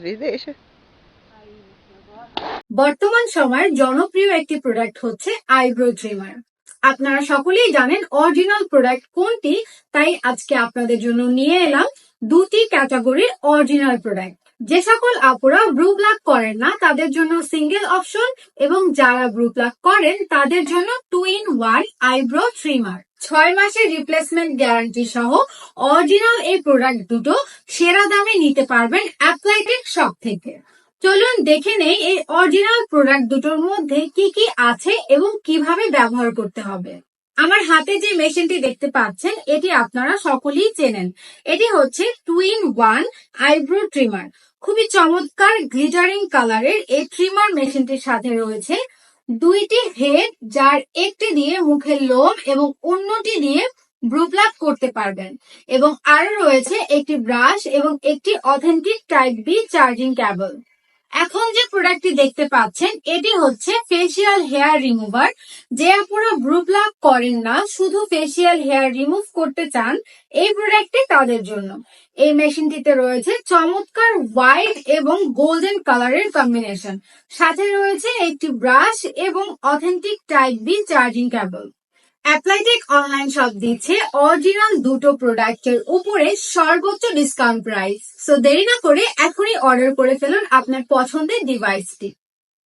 বিদেশে বর্তমান সময়ের জনপ্রিয় একটি প্রোডাক্ট হচ্ছে আইব্রো ট্রিমার। আপনারা সকলেই জানেন অরিজিনাল প্রোডাক্ট কোনটি, তাই আজকে আপনাদের জন্য নিয়ে এলাম দুটি ক্যাটাগরির অরিজিনাল প্রোডাক্ট। যে সকল আপুরা ব্রু প্লাক করেন না তাদের জন্য সিঙ্গেল অপশন, এবং যারা ব্রু প্লাক করেন তাদের জন্য 2-in-1 আইব্রো ট্রিমার। 6 মাসের রিপ্লেসমেন্ট গ্যারান্টি সহ অরিজিনাল এই প্রোডাক্ট দুটো সেরা দামে নিতে পারবেন অ্যাপ্লাইটেক শপ থেকে। চলুন দেখে নেই এই অরিজিনাল প্রোডাক্ট দুটোর মধ্যে কি কি আছে এবং কিভাবে ব্যবহার করতে হবে। আমার হাতে যে মেশিনটি দেখতে পাচ্ছেন এটি আপনারা সকলেই চেনেন। এটি হচ্ছে 2-in-1 আইব্রো ট্রিমার। খুবই চমৎকার গ্লিটারিং কালারের এই ট্রিমার মেশিনটির সাথে রয়েছে দুইটি হেড, যার একটি দিয়ে মুখের লোম এবং অন্যটি দিয়ে ব্রু প্লাক করতে পারবেন, এবং আরো রয়েছে একটি ব্রাশ এবং একটি authentic type B charging cable. এখন যে প্রোডাক্টটি দেখতে পাচ্ছেন এটি হচ্ছে ফেসিয়াল হেয়ার রিমুভার। যে আপনারা ব্রু প্লাক করেন না, শুধু ফেসিয়াল হেয়ার রিমুভ করতে চান, এই প্রোডাক্টটি তাদের জন্য। এই মেশিনটিতে রয়েছে চমৎকার হোয়াইট এবং গোল্ডেন কালারের কম্বিনেশন, সাথে রয়েছে একটি ব্রাশ এবং authentic type B charging cable. অ্যাপ্লাইটেক অনলাইন শপ দিচ্ছে অরিজিনাল দুটো প্রোডাক্টের উপরে সর্বোচ্চ ডিসকাউন্ট প্রাইস। সো দেরি না করে এখনই অর্ডার করে ফেলুন আপনার পছন্দের ডিভাইসটি।